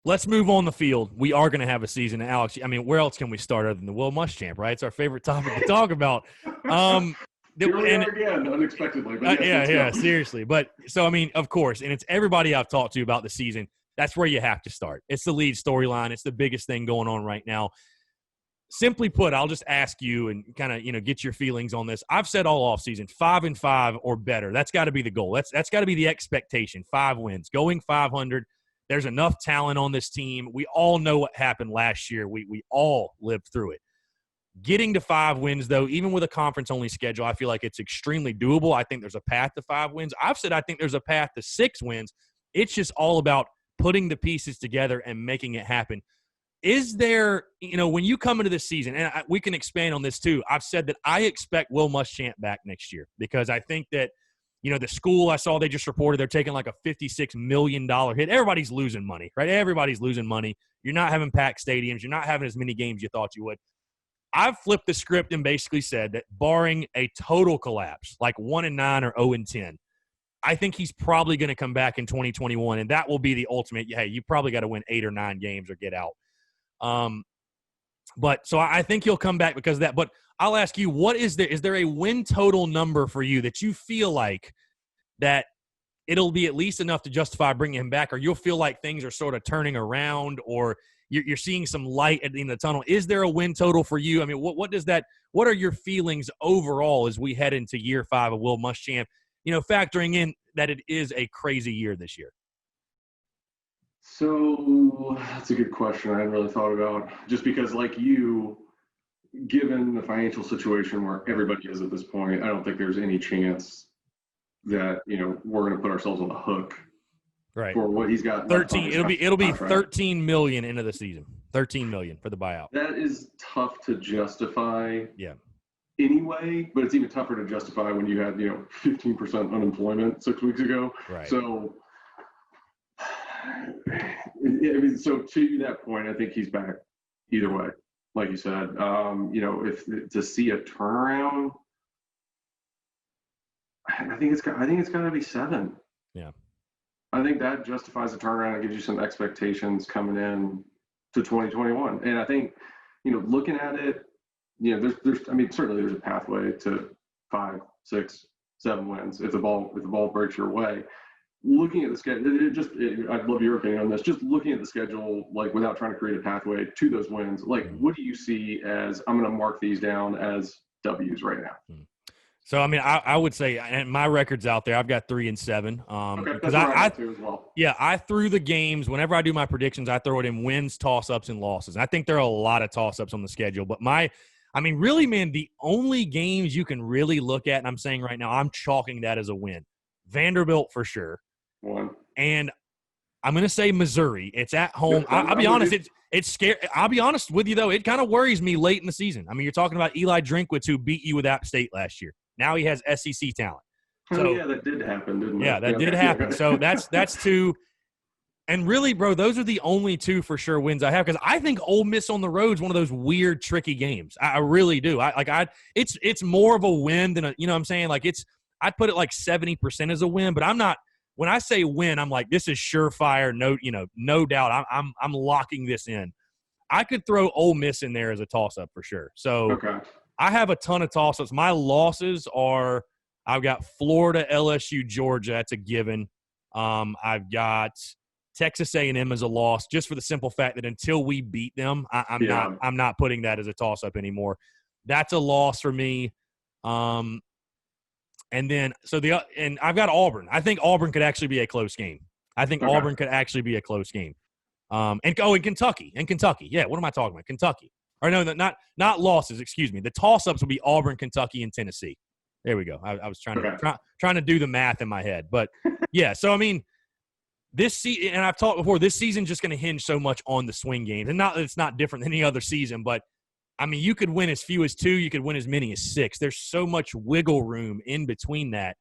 let's move on the field. We are going to have a season. Alex, I mean, where else can we start other than the Will Muschamp, right? It's our favorite topic to talk about. Here we are again, unexpectedly. But yeah, seriously. But so, I mean, of course, and it's everybody I've talked to about the season. That's where you have to start. It's the lead storyline. It's the biggest thing going on right now. Simply put, I'll just ask you and kind of, get your feelings on this. I've said all offseason, 5-5 or better. That's got to be the goal. That's got to be the expectation. 5 wins, going 500. There's enough talent on this team. We all know what happened last year. We all lived through it. Getting to 5 wins, though, even with a conference-only schedule, I feel like it's extremely doable. I think there's a path to 5 wins. I've said I think there's a path to 6 wins. It's just all about putting the pieces together and making it happen. Is there, when you come into this season, and we can expand on this too, I've said that I expect Will Muschamp back next year because I think that, the school I saw, they just reported they're taking like a $56 million hit. Everybody's losing money, right? Everybody's losing money. You're not having packed stadiums. You're not having as many games you thought you would. I've flipped the script and basically said that barring a total collapse, like 1-9 or 0-10, I think he's probably going to come back in 2021, and that will be the ultimate. Hey, you probably got to win 8 or 9 games or get out. But so I think he'll come back because of that. But I'll ask you, is there a win total number for you that you feel like that it'll be at least enough to justify bringing him back, or you'll feel like things are sort of turning around, or you're seeing some light at the end of the tunnel? Is there a win total for you? I mean, what are your feelings overall as we head into year 5 of Will Muschamp, factoring in that it is a crazy year this year? So that's a good question. I hadn't really thought about, just because, like you, given the financial situation where everybody is at this point, I don't think there's any chance that, we're going to put ourselves on the hook right for what he's got. 13. It'll be $13 million into the season. $13 million for the buyout. That is tough to justify. Yeah. Anyway, but it's even tougher to justify when you had 15% unemployment 6 weeks ago. Right. So, so to that point, I think he's back either way. Like you said, if to see a turnaround, I think it's got to be 7. Yeah. I think that justifies a turnaround and gives you some expectations coming in to 2021. And I think, looking at it, certainly there's a pathway to 5, 6, 7 wins if the ball breaks your way. Looking at the schedule, I'd love your opinion on this. Just looking at the schedule, like without trying to create a pathway to those wins, like what do you see as, I'm going to mark these down as W's right now? So, I would say, and my record's out there, I've got 3-7. Okay, that's I too as well. Yeah, I threw the games. Whenever I do my predictions, I throw it in wins, toss-ups, and losses. And I think there are a lot of toss-ups on the schedule. But really, man, the only games you can really look at, and I'm saying right now, I'm chalking that as a win. Vanderbilt for sure. 1. And I'm going to say Missouri. It's at home. I'll be honest. It's scary. I'll be honest with you, though. It kind of worries me late in the season. You're talking about Eli Drinkwitz, who beat you with App State last year. Now he has SEC talent. So, yeah, that did happen, didn't it? Yeah, that did happen. So that's 2. And really, bro, those are the only 2 for sure wins I have, because I think Ole Miss on the road is one of those weird, tricky games. I really do. It's more of a win than you know what I'm saying? Like I'd put it like 70% as a win, but I'm not. When I say win, I'm like, this is surefire. No doubt. I'm locking this in. I could throw Ole Miss in there as a toss-up for sure. So okay. I have a ton of toss-ups. My losses are, I've got Florida, LSU, Georgia. That's a given. I've got Texas A&M as a loss, just for the simple fact that until we beat them, I'm not putting that as a toss-up anymore. That's a loss for me. And then and I've got Auburn. I think Auburn could actually be a close game. Auburn could actually be a close game. And Kentucky. Yeah, what am I talking about? Kentucky. Or no, not losses. Excuse me. The toss-ups will be Auburn, Kentucky, and Tennessee. There we go. I was trying to do the math in my head, but yeah. So this season, and I've talked before, this season's just going to hinge so much on the swing games, and not that it's not different than any other season, but you could win as few as 2, you could win as many as 6. There's so much wiggle room in between that